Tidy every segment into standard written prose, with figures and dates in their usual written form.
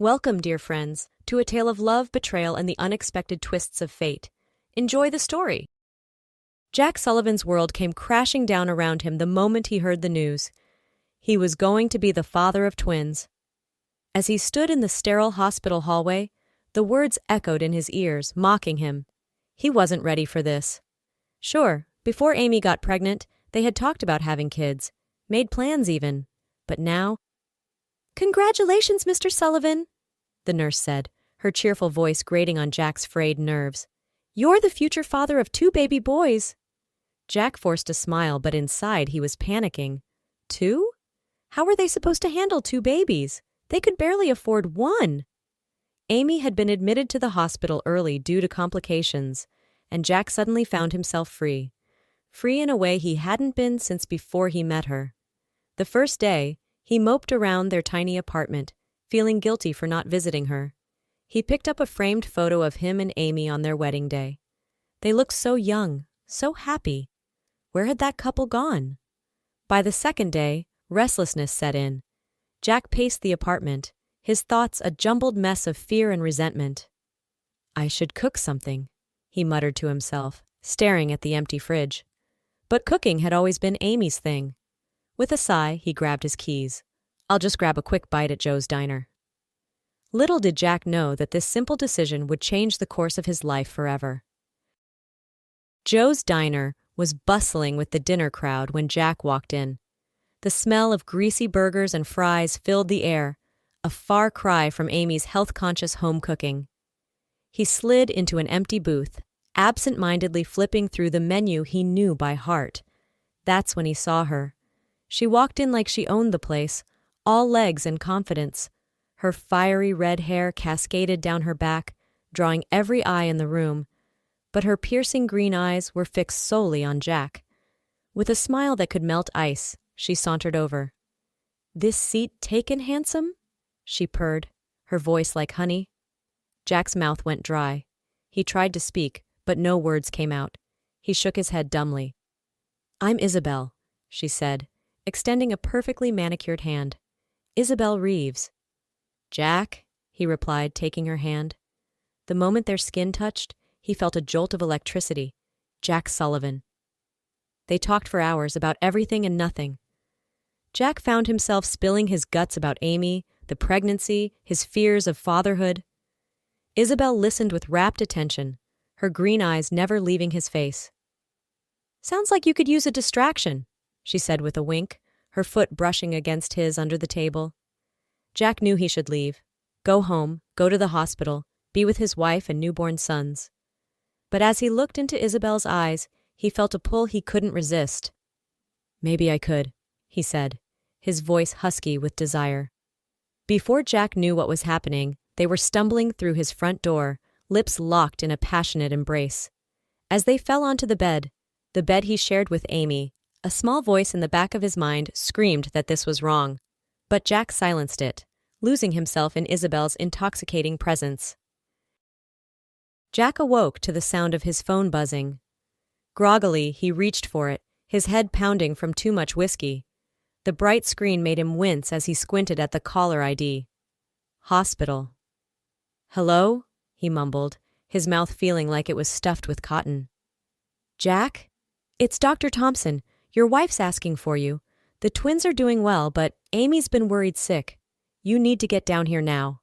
Welcome, dear friends, to a tale of love, betrayal, and the unexpected twists of fate. Enjoy the story. Jack Sullivan's world came crashing down around him the moment he heard the news. He was going to be the father of twins. As he stood in the sterile hospital hallway, the words echoed in his ears, mocking him. He wasn't ready for this. Sure, before Amy got pregnant, they had talked about having kids, made plans even. But now... "Congratulations, Mr. Sullivan," the nurse said, her cheerful voice grating on Jack's frayed nerves. "You're the future father of 2 baby boys." Jack forced a smile, but inside he was panicking. 2? How were they supposed to handle 2 babies? They could barely afford 1. Amy had been admitted to the hospital early due to complications, and Jack suddenly found himself free. Free in a way he hadn't been since before he met her. The first day, he moped around their tiny apartment, feeling guilty for not visiting her. He picked up a framed photo of him and Amy on their wedding day. They looked so young, so happy. Where had that couple gone? By the second day, restlessness set in. Jack paced the apartment, his thoughts a jumbled mess of fear and resentment. "I should cook something," he muttered to himself, staring at the empty fridge. But cooking had always been Amy's thing. With a sigh, he grabbed his keys. "I'll just grab a quick bite at Joe's diner." Little did Jack know that this simple decision would change the course of his life forever. Joe's diner was bustling with the dinner crowd when Jack walked in. The smell of greasy burgers and fries filled the air, a far cry from Amy's health-conscious home cooking. He slid into an empty booth, absent-mindedly flipping through the menu he knew by heart. That's when he saw her. She walked in like she owned the place, all legs and confidence. Her fiery red hair cascaded down her back, drawing every eye in the room, but her piercing green eyes were fixed solely on Jack. With a smile that could melt ice, she sauntered over. "This seat taken, handsome?" she purred, her voice like honey. Jack's mouth went dry. He tried to speak, but no words came out. He shook his head dumbly. "I'm Isabel," she said, extending a perfectly manicured hand. "Isabel Reeves." "Jack," he replied, taking her hand. The moment their skin touched, he felt a jolt of electricity. Jack Sullivan. They talked for hours about everything and nothing. Jack found himself spilling his guts about Amy, the pregnancy, his fears of fatherhood. Isabel listened with rapt attention, her green eyes never leaving his face. "Sounds like you could use a distraction," she said with a wink, her foot brushing against his under the table. Jack knew he should leave. Go home, go to the hospital, be with his wife and newborn sons. But as he looked into Isabel's eyes, he felt a pull he couldn't resist. "Maybe I could," he said, his voice husky with desire. Before Jack knew what was happening, they were stumbling through his front door, lips locked in a passionate embrace. As they fell onto the bed he shared with Amy, a small voice in the back of his mind screamed that this was wrong. But Jack silenced it, losing himself in Isabel's intoxicating presence. Jack awoke to the sound of his phone buzzing. Groggily, he reached for it, his head pounding from too much whiskey. The bright screen made him wince as he squinted at the caller ID. Hospital. "Hello?" he mumbled, his mouth feeling like it was stuffed with cotton. "Jack? It's Dr. Thompson. Your wife's asking for you. The twins are doing well, but Amy's been worried sick. You need to get down here now."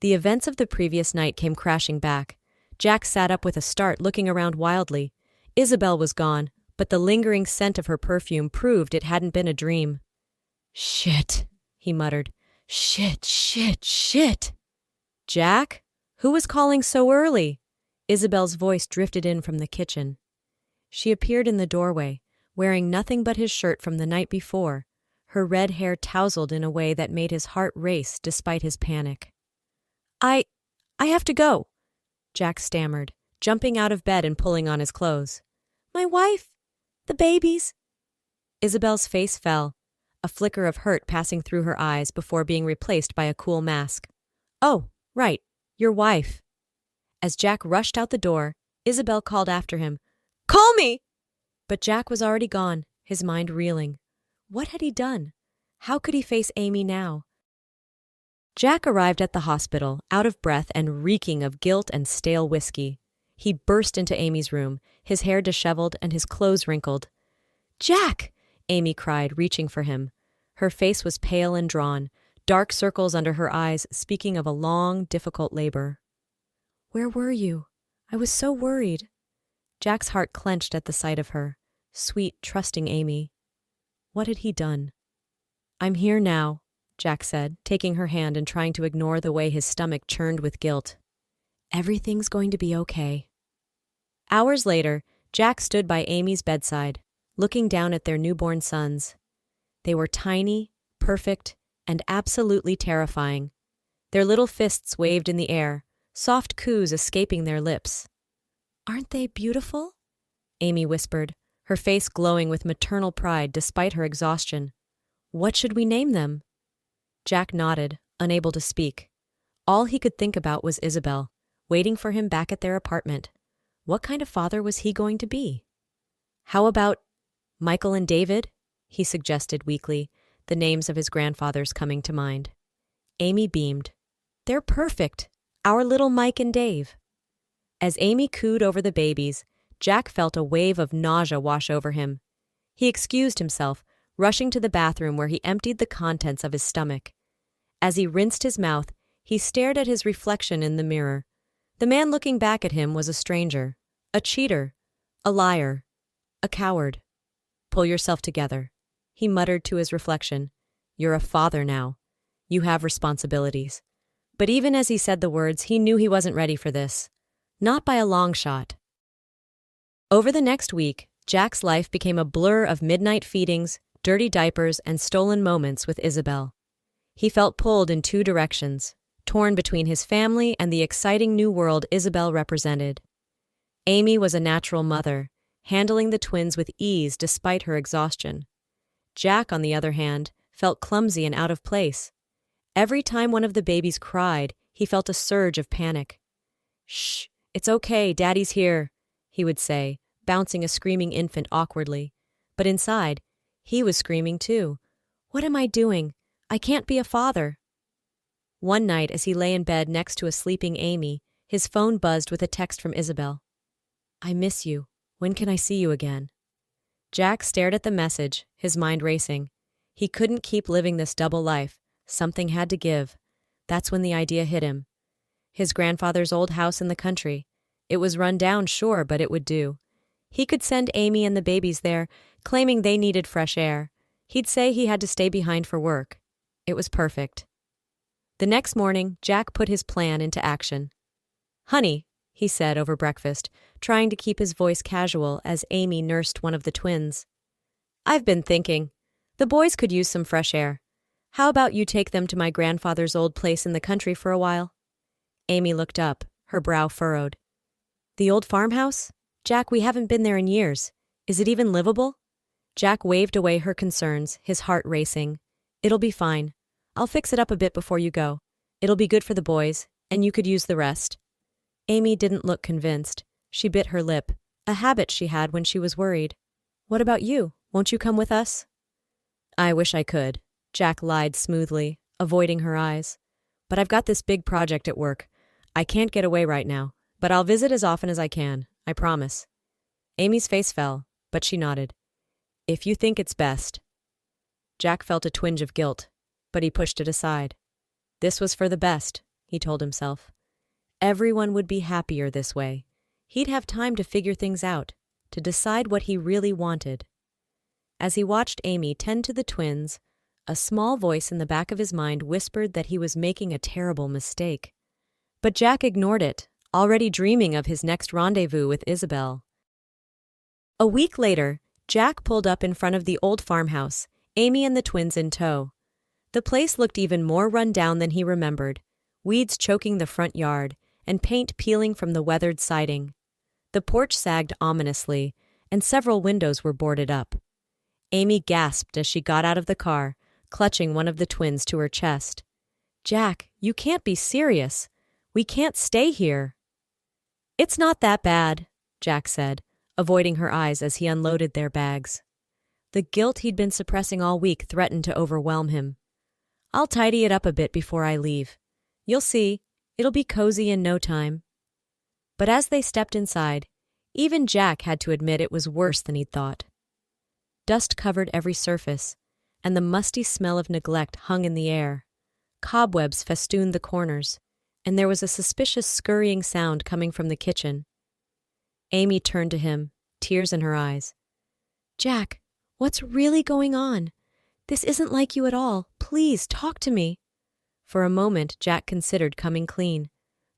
The events of the previous night came crashing back. Jack sat up with a start, looking around wildly. Isabel was gone, but the lingering scent of her perfume proved it hadn't been a dream. "Shit," he muttered. "Shit, shit, shit." "Jack? Who was calling so early?" Isabel's voice drifted in from the kitchen. She appeared in the doorway, wearing nothing but his shirt from the night before, her red hair tousled in a way that made his heart race despite his panic. I have to go," Jack stammered, jumping out of bed and pulling on his clothes. "My wife, the babies." Isabel's face fell, a flicker of hurt passing through her eyes before being replaced by a cool mask. "Oh, right, your wife." As Jack rushed out the door, Isabel called after him, "Call me!" But Jack was already gone, his mind reeling. What had he done? How could he face Amy now? Jack arrived at the hospital, out of breath and reeking of guilt and stale whiskey. He burst into Amy's room, his hair disheveled and his clothes wrinkled. "Jack!" Amy cried, reaching for him. Her face was pale and drawn, dark circles under her eyes, speaking of a long, difficult labor. "Where were you? I was so worried." Jack's heart clenched at the sight of her. Sweet, trusting Amy. What had he done? "I'm here now," Jack said, taking her hand and trying to ignore the way his stomach churned with guilt. "Everything's going to be okay." Hours later, Jack stood by Amy's bedside, looking down at their newborn sons. They were tiny, perfect, and absolutely terrifying. Their little fists waved in the air, soft coos escaping their lips. "Aren't they beautiful?" Amy whispered, her face glowing with maternal pride despite her exhaustion. "What should we name them?" Jack nodded, unable to speak. All he could think about was Isabel, waiting for him back at their apartment. What kind of father was he going to be? "How about Michael and David?" he suggested weakly, the names of his grandfathers coming to mind. Amy beamed. "They're perfect. Our little Mike and Dave." As Amy cooed over the babies, Jack felt a wave of nausea wash over him. He excused himself, rushing to the bathroom where he emptied the contents of his stomach. As he rinsed his mouth, he stared at his reflection in the mirror. The man looking back at him was a stranger, a cheater, a liar, a coward. "Pull yourself together," he muttered to his reflection. "You're a father now. You have responsibilities." But even as he said the words, he knew he wasn't ready for this. Not by a long shot. Over the next week, Jack's life became a blur of midnight feedings, dirty diapers, and stolen moments with Isabel. He felt pulled in two directions, torn between his family and the exciting new world Isabel represented. Amy was a natural mother, handling the twins with ease despite her exhaustion. Jack, on the other hand, felt clumsy and out of place. Every time one of the babies cried, he felt a surge of panic. "Shh, it's okay, Daddy's here," he would say, bouncing a screaming infant awkwardly. But inside, he was screaming too. "What am I doing? I can't be a father." One night, as he lay in bed next to a sleeping Amy, his phone buzzed with a text from Isabel. "I miss you. When can I see you again?" Jack stared at the message, his mind racing. He couldn't keep living this double life. Something had to give. That's when the idea hit him. His grandfather's old house in the country. It was run down, sure, but it would do. He could send Amy and the babies there, claiming they needed fresh air. He'd say he had to stay behind for work. It was perfect. The next morning, Jack put his plan into action. "Honey," he said over breakfast, trying to keep his voice casual as Amy nursed one of the twins. "I've been thinking. The boys could use some fresh air. How about you take them to my grandfather's old place in the country for a while?" Amy looked up, her brow furrowed. "The old farmhouse? Jack, we haven't been there in years. Is it even livable?" Jack waved away her concerns, his heart racing. "It'll be fine. I'll fix it up a bit before you go. It'll be good for the boys, and you could use the rest." Amy didn't look convinced. She bit her lip, a habit she had when she was worried. "What about you? Won't you come with us?" "I wish I could," Jack lied smoothly, avoiding her eyes. "But I've got this big project at work. I can't get away right now, but I'll visit as often as I can, I promise." Amy's face fell, but she nodded. "If you think it's best." Jack felt a twinge of guilt, but he pushed it aside. This was for the best, he told himself. Everyone would be happier this way. He'd have time to figure things out, to decide what he really wanted. As he watched Amy tend to the twins, a small voice in the back of his mind whispered that he was making a terrible mistake. But Jack ignored it, already dreaming of his next rendezvous with Isabel. A week later, Jack pulled up in front of the old farmhouse, Amy and the twins in tow. The place looked even more run down than he remembered, weeds choking the front yard, and paint peeling from the weathered siding. The porch sagged ominously, and several windows were boarded up. Amy gasped as she got out of the car, clutching one of the twins to her chest. "Jack, you can't be serious. We can't stay here." "It's not that bad," Jack said, avoiding her eyes as he unloaded their bags. The guilt he'd been suppressing all week threatened to overwhelm him. I'll tidy it up a bit before I leave. You'll see, it'll be cozy in no time. But as they stepped inside, even Jack had to admit it was worse than he'd thought. Dust covered every surface, and the musty smell of neglect hung in the air. Cobwebs festooned the corners, and there was a suspicious scurrying sound coming from the kitchen. Amy turned to him, tears in her eyes. "Jack, what's really going on? This isn't like you at all. Please, talk to me." For a moment, Jack considered coming clean.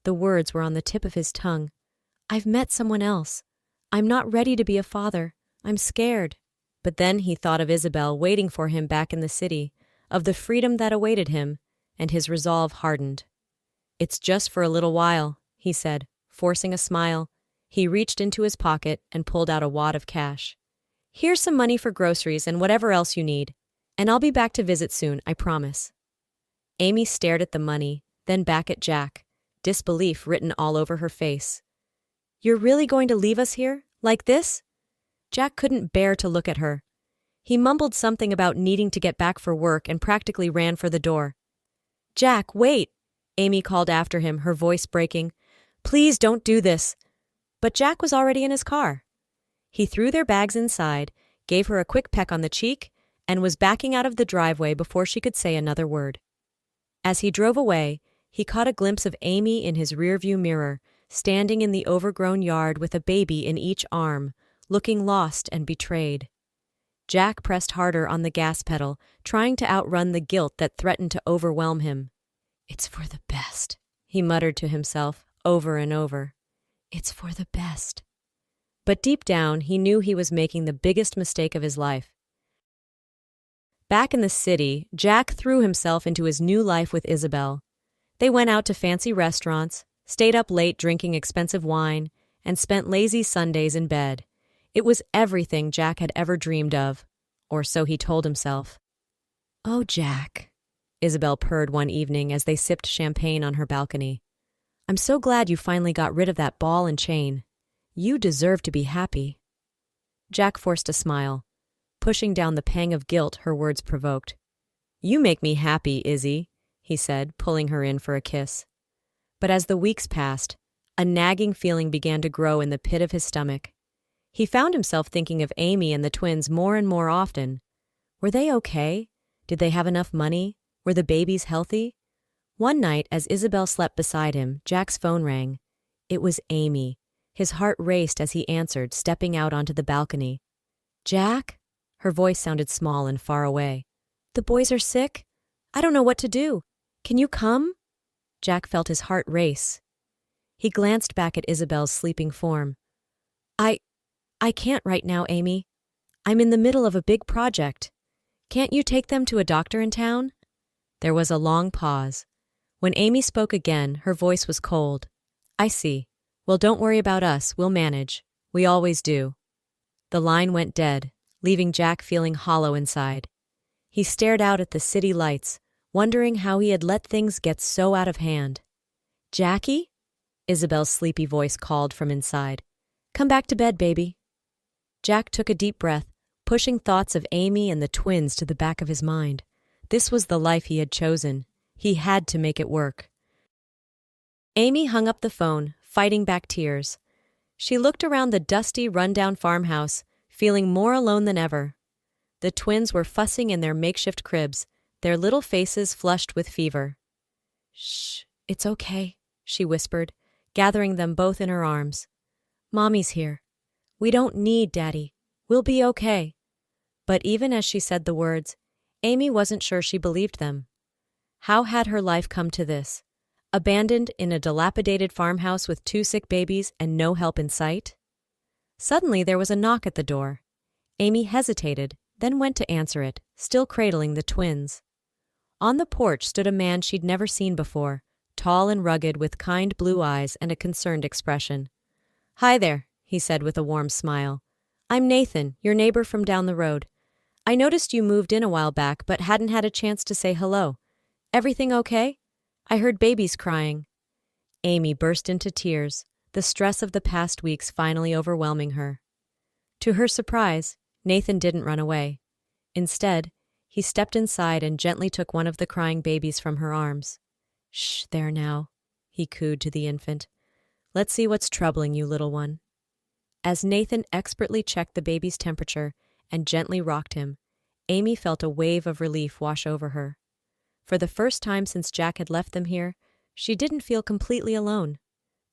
The words were on the tip of his tongue. "I've met someone else. I'm not ready to be a father. I'm scared." But then he thought of Isabel waiting for him back in the city, of the freedom that awaited him, and his resolve hardened. "It's just for a little while," he said, forcing a smile. He reached into his pocket and pulled out a wad of cash. "Here's some money for groceries and whatever else you need, and I'll be back to visit soon, I promise." Amy stared at the money, then back at Jack, disbelief written all over her face. "You're really going to leave us here? Like this?" Jack couldn't bear to look at her. He mumbled something about needing to get back for work and practically ran for the door. "Jack, wait!" Amy called after him, her voice breaking. "Please don't do this." But Jack was already in his car. He threw their bags inside, gave her a quick peck on the cheek, and was backing out of the driveway before she could say another word. As he drove away, he caught a glimpse of Amy in his rearview mirror, standing in the overgrown yard with a baby in each arm, looking lost and betrayed. Jack pressed harder on the gas pedal, trying to outrun the guilt that threatened to overwhelm him. "It's for the best," he muttered to himself, over and over. "It's for the best." But deep down, he knew he was making the biggest mistake of his life. Back in the city, Jack threw himself into his new life with Isabel. They went out to fancy restaurants, stayed up late drinking expensive wine, and spent lazy Sundays in bed. It was everything Jack had ever dreamed of, or so he told himself. "Oh, Jack," Isabel purred one evening as they sipped champagne on her balcony. "I'm so glad you finally got rid of that ball and chain. You deserve to be happy." Jack forced a smile, pushing down the pang of guilt her words provoked. "You make me happy, Izzy," he said, pulling her in for a kiss. But as the weeks passed, a nagging feeling began to grow in the pit of his stomach. He found himself thinking of Amy and the twins more and more often. Were they okay? Did they have enough money? Were the babies healthy? One night, as Isabel slept beside him, Jack's phone rang. It was Amy. His heart raced as he answered, stepping out onto the balcony. "Jack?" Her voice sounded small and far away. "The boys are sick? I don't know what to do. Can you come?" Jack felt his heart race. He glanced back at Isabel's sleeping form. I can't right now, Amy. I'm in the middle of a big project. Can't you take them to a doctor in town?" There was a long pause. When Amy spoke again, her voice was cold. "I see. Well, don't worry about us. We'll manage. We always do." The line went dead, leaving Jack feeling hollow inside. He stared out at the city lights, wondering how he had let things get so out of hand. "Jackie?" Isabel's sleepy voice called from inside. "Come back to bed, baby." Jack took a deep breath, pushing thoughts of Amy and the twins to the back of his mind. This was the life he had chosen. He had to make it work. Amy hung up the phone, fighting back tears. She looked around the dusty, run-down farmhouse, feeling more alone than ever. The twins were fussing in their makeshift cribs, their little faces flushed with fever. "Shh, it's okay," she whispered, gathering them both in her arms. "Mommy's here. We don't need Daddy. We'll be okay." But even as she said the words, Amy wasn't sure she believed them. How had her life come to this? Abandoned in a dilapidated farmhouse with 2 sick babies and no help in sight? Suddenly there was a knock at the door. Amy hesitated, then went to answer it, still cradling the twins. On the porch stood a man she'd never seen before, tall and rugged with kind blue eyes and a concerned expression. "Hi there," he said with a warm smile. "I'm Nathan, your neighbor from down the road. I noticed you moved in a while back but hadn't had a chance to say hello. Everything okay? I heard babies crying." Amy burst into tears, the stress of the past weeks finally overwhelming her. To her surprise, Nathan didn't run away. Instead, He stepped inside and gently took one of the crying babies from her arms. "Shh, there now," he cooed to the infant. "Let's see what's troubling you, little one." As Nathan expertly checked the baby's temperature and gently rocked him, Amy felt a wave of relief wash over her. For the first time since Jack had left them here, she didn't feel completely alone.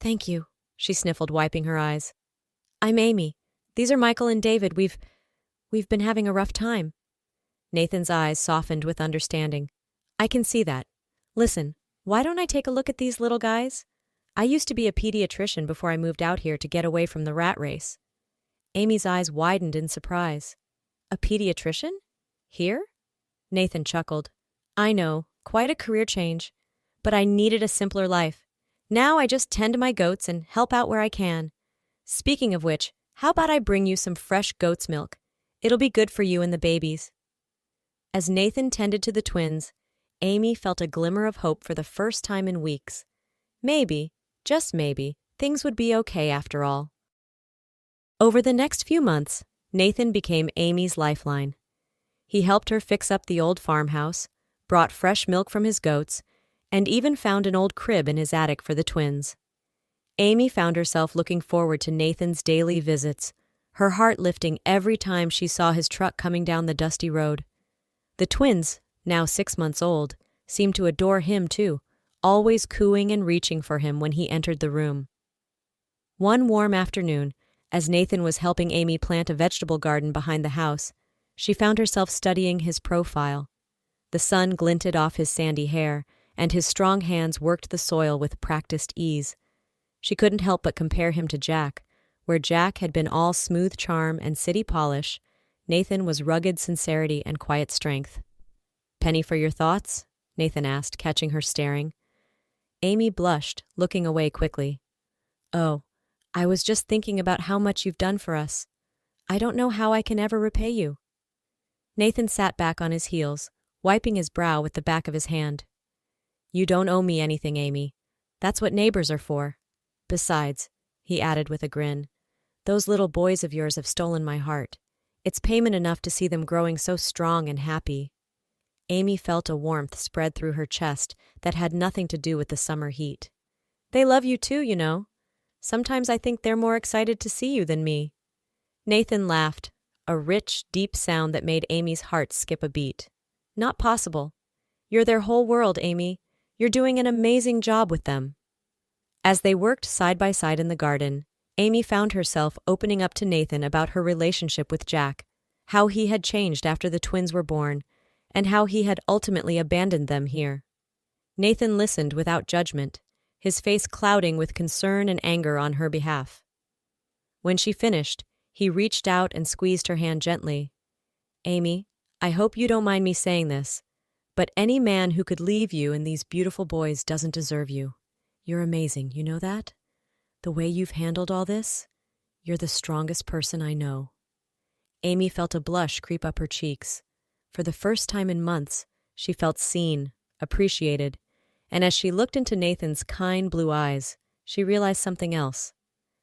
"Thank you," she sniffled, wiping her eyes. "I'm Amy. These are Michael and David. We've been having a rough time." Nathan's eyes softened with understanding. "I can see that. Listen, why don't I take a look at these little guys? I used to be a pediatrician before I moved out here to get away from the rat race." Amy's eyes widened in surprise. "A pediatrician? Here?" Nathan chuckled. "I know, quite a career change. But I needed a simpler life. Now I just tend to my goats and help out where I can. Speaking of which, how about I bring you some fresh goat's milk? It'll be good for you and the babies." As Nathan tended to the twins, Amy felt a glimmer of hope for the first time in weeks. Maybe, just maybe, things would be okay after all. Over the next few months, Nathan became Amy's lifeline. He helped her fix up the old farmhouse, brought fresh milk from his goats, and even found an old crib in his attic for the twins. Amy found herself looking forward to Nathan's daily visits, her heart lifting every time she saw his truck coming down the dusty road. The twins, now 6 months old, seemed to adore him too, always cooing and reaching for him when he entered the room. One warm afternoon, as Nathan was helping Amy plant a vegetable garden behind the house, she found herself studying his profile. The sun glinted off his sandy hair, and his strong hands worked the soil with practiced ease. She couldn't help but compare him to Jack. Where Jack had been all smooth charm and city polish, Nathan was rugged sincerity and quiet strength. "Penny for your thoughts?" Nathan asked, catching her staring. Amy blushed, looking away quickly. "Oh, I was just thinking about how much you've done for us. I don't know how I can ever repay you." Nathan sat back on his heels, wiping his brow with the back of his hand. "You don't owe me anything, Amy. That's what neighbors are for. Besides," he added with a grin, "those little boys of yours have stolen my heart. It's payment enough to see them growing so strong and happy." Amy felt a warmth spread through her chest that had nothing to do with the summer heat. "They love you too, you know. Sometimes I think they're more excited to see you than me." Nathan laughed, a rich, deep sound that made Amy's heart skip a beat. "Not possible. You're their whole world, Amy. You're doing an amazing job with them." As they worked side by side in the garden, Amy found herself opening up to Nathan about her relationship with Jack, how he had changed after the twins were born, and how he had ultimately abandoned them here. Nathan listened without judgment, his face clouding with concern and anger on her behalf. When she finished, he reached out and squeezed her hand gently. "Amy, I hope you don't mind me saying this, but any man who could leave you and these beautiful boys doesn't deserve you. You're amazing, you know that? The way you've handled all this, you're the strongest person I know." Amy felt a blush creep up her cheeks. For the first time in months, she felt seen, appreciated, and as she looked into Nathan's kind blue eyes, she realized something else.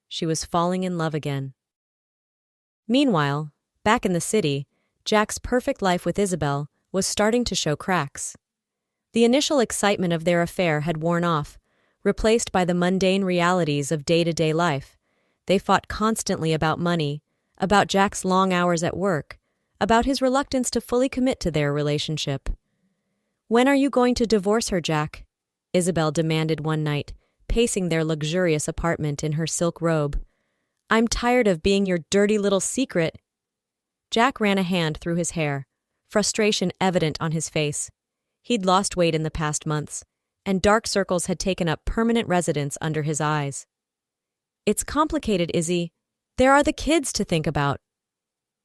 She was falling in love again. Meanwhile, back in the city, Jack's perfect life with Isabel was starting to show cracks. The initial excitement of their affair had worn off, replaced by the mundane realities of day-to-day life. They fought constantly about money, about Jack's long hours at work, about his reluctance to fully commit to their relationship. "When are you going to divorce her, Jack?" Isabel demanded one night, pacing their luxurious apartment in her silk robe. "I'm tired of being your dirty little secret." Jack ran a hand through his hair, frustration evident on his face. He'd lost weight in the past months, and dark circles had taken up permanent residence under his eyes. "It's complicated, Izzy. There are the kids to think about."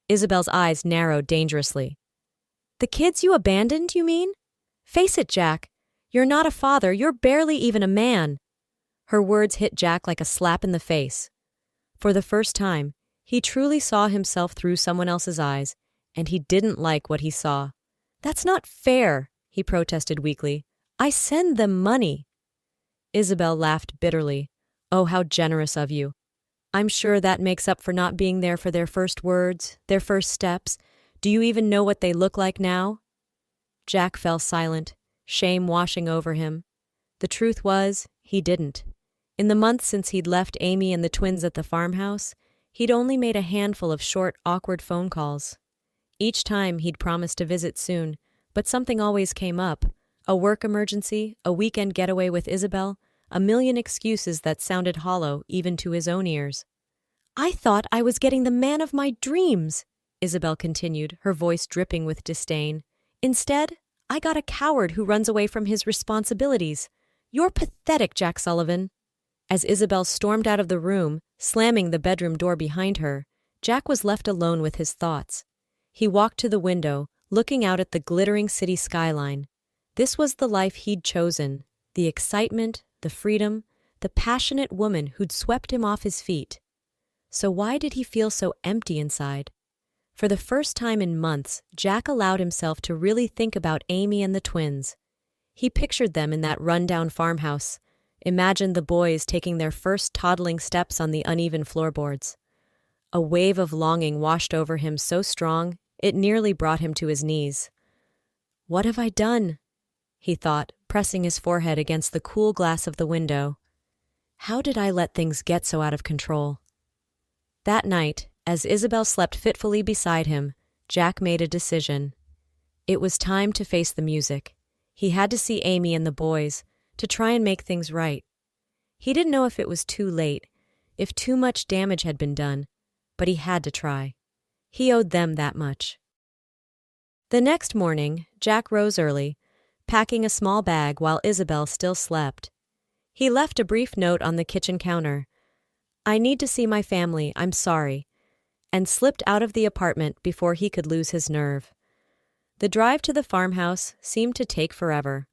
Isabel's eyes narrowed dangerously. "The kids you abandoned, you mean? Face it, Jack. You're not a father, you're barely even a man." Her words hit Jack like a slap in the face. For the first time, he truly saw himself through someone else's eyes, and he didn't like what he saw. "That's not fair," he protested weakly. "I send them money." Isabel laughed bitterly. "Oh, how generous of you. I'm sure that makes up for not being there for their first words, their first steps. Do you even know what they look like now?" Jack fell silent, shame washing over him. The truth was, he didn't. In the months since he'd left Amy and the twins at the farmhouse, he'd only made a handful of short, awkward phone calls. Each time he'd promised to visit soon, but something always came up. A work emergency, a weekend getaway with Isabel, a million excuses that sounded hollow even to his own ears. "I thought I was getting the man of my dreams," Isabel continued, her voice dripping with disdain. "Instead, I got a coward who runs away from his responsibilities. You're pathetic, Jack Sullivan." As Isabel stormed out of the room, slamming the bedroom door behind her, Jack was left alone with his thoughts. He walked to the window, looking out at the glittering city skyline. This was the life he'd chosen, the excitement, the freedom, the passionate woman who'd swept him off his feet. So why did he feel so empty inside? For the first time in months, Jack allowed himself to really think about Amy and the twins. He pictured them in that rundown farmhouse, imagined the boys taking their first toddling steps on the uneven floorboards. A wave of longing washed over him so strong, it nearly brought him to his knees. "What have I done?" he thought, pressing his forehead against the cool glass of the window. "How did I let things get so out of control?" That night, as Isabel slept fitfully beside him, Jack made a decision. It was time to face the music. He had to see Amy and the boys, to try and make things right. He didn't know if it was too late, if too much damage had been done, but he had to try. He owed them that much. The next morning, Jack rose early, packing a small bag while Isabel still slept. He left a brief note on the kitchen counter. "I need to see my family, I'm sorry," and slipped out of the apartment before he could lose his nerve. The drive to the farmhouse seemed to take forever.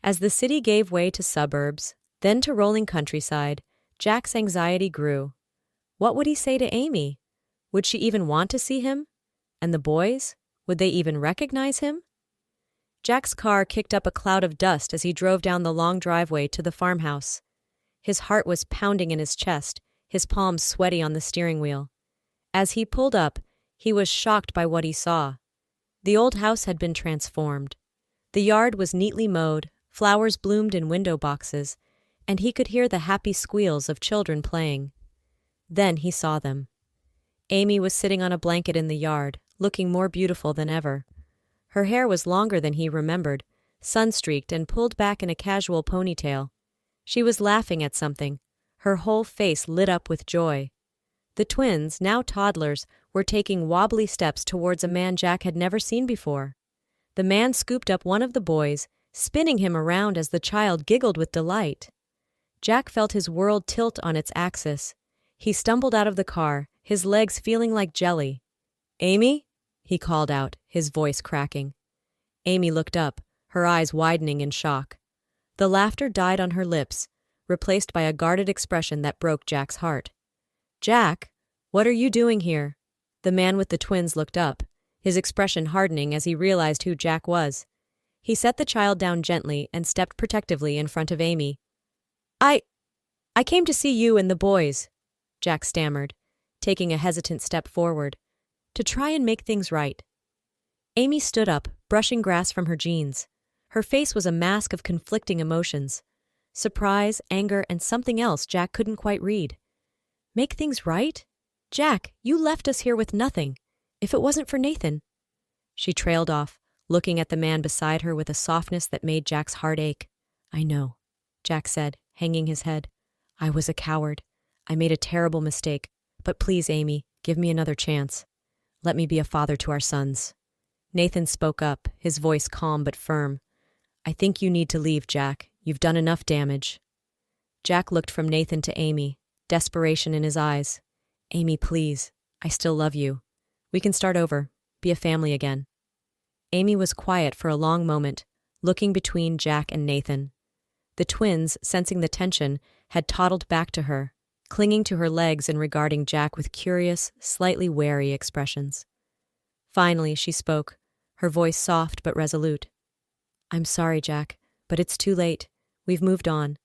As the city gave way to suburbs, then to rolling countryside, Jack's anxiety grew. What would he say to Amy? Would she even want to see him? And the boys? Would they even recognize him? Jack's car kicked up a cloud of dust as he drove down the long driveway to the farmhouse. His heart was pounding in his chest, his palms sweaty on the steering wheel. As he pulled up, he was shocked by what he saw. The old house had been transformed. The yard was neatly mowed, flowers bloomed in window boxes, and he could hear the happy squeals of children playing. Then he saw them. Amy was sitting on a blanket in the yard, looking more beautiful than ever. Her hair was longer than he remembered, sun-streaked and pulled back in a casual ponytail. She was laughing at something, her whole face lit up with joy. The twins, now toddlers, were taking wobbly steps towards a man Jack had never seen before. The man scooped up one of the boys, spinning him around as the child giggled with delight. Jack felt his world tilt on its axis. He stumbled out of the car, his legs feeling like jelly. "Amy?" he called out, his voice cracking. Amy looked up, her eyes widening in shock. The laughter died on her lips, replaced by a guarded expression that broke Jack's heart. "Jack, what are you doing here?" The man with the twins looked up, his expression hardening as he realized who Jack was. He set the child down gently and stepped protectively in front of Amy. I came to see you and the boys," Jack stammered, taking a hesitant step forward, "to try and make things right." Amy stood up, brushing grass from her jeans. Her face was a mask of conflicting emotions. Surprise, anger, and something else Jack couldn't quite read. "Make things right? Jack, you left us here with nothing. If it wasn't for Nathan." She trailed off, looking at the man beside her with a softness that made Jack's heart ache. "I know," Jack said, hanging his head. "I was a coward. I made a terrible mistake. But please, Amy, give me another chance. Let me be a father to our sons." Nathan spoke up, his voice calm but firm. "I think you need to leave, Jack. You've done enough damage." Jack looked from Nathan to Amy, desperation in his eyes. "Amy, please. I still love you. We can start over, be a family again." Amy was quiet for a long moment, looking between Jack and Nathan. The twins, sensing the tension, had toddled back to her, clinging to her legs and regarding Jack with curious, slightly wary expressions. Finally, she spoke, her voice soft but resolute. "I'm sorry, Jack, but it's too late. We've moved on.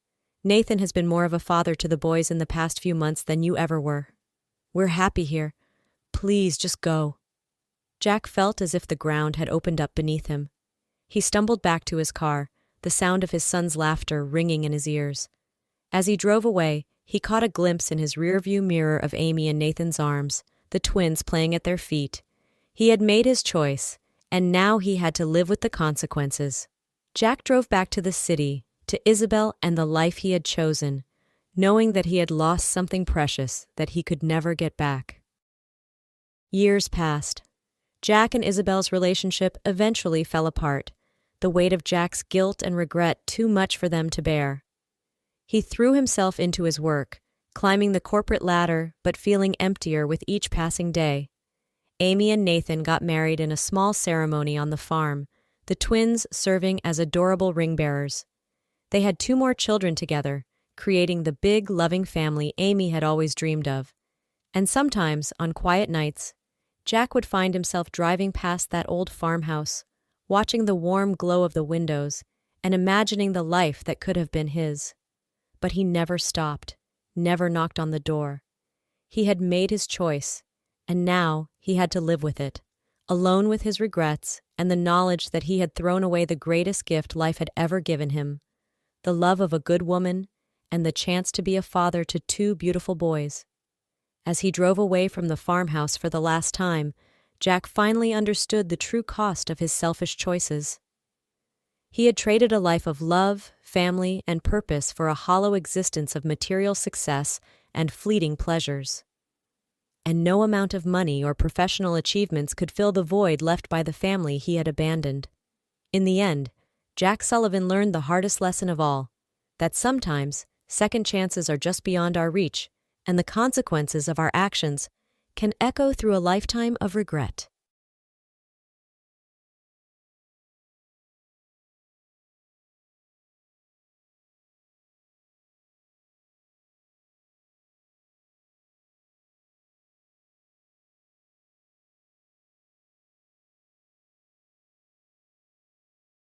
Nathan has been more of a father to the boys in the past few months than you ever were. We're happy here. Please, just go." Jack felt as if the ground had opened up beneath him. He stumbled back to his car, the sound of his son's laughter ringing in his ears. As he drove away, he caught a glimpse in his rearview mirror of Amy in Nathan's arms, the twins playing at their feet. He had made his choice, and now he had to live with the consequences. Jack drove back to the city, to Isabel and the life he had chosen, knowing that he had lost something precious that he could never get back. Years passed. Jack and Isabel's relationship eventually fell apart, the weight of Jack's guilt and regret too much for them to bear. He threw himself into his work, climbing the corporate ladder but feeling emptier with each passing day. Amy and Nathan got married in a small ceremony on the farm, the twins serving as adorable ring-bearers. They had 2 more children together, creating the big, loving family Amy had always dreamed of. And sometimes, on quiet nights, Jack would find himself driving past that old farmhouse, watching the warm glow of the windows, and imagining the life that could have been his. But he never stopped, never knocked on the door. He had made his choice, and now he had to live with it, alone with his regrets and the knowledge that he had thrown away the greatest gift life had ever given him, the love of a good woman and the chance to be a father to 2 beautiful boys. As he drove away from the farmhouse for the last time, Jack finally understood the true cost of his selfish choices. He had traded a life of love, family, and purpose for a hollow existence of material success and fleeting pleasures. And no amount of money or professional achievements could fill the void left by the family he had abandoned. In the end, Jack Sullivan learned the hardest lesson of all, that sometimes second chances are just beyond our reach, and the consequences of our actions can echo through a lifetime of regret.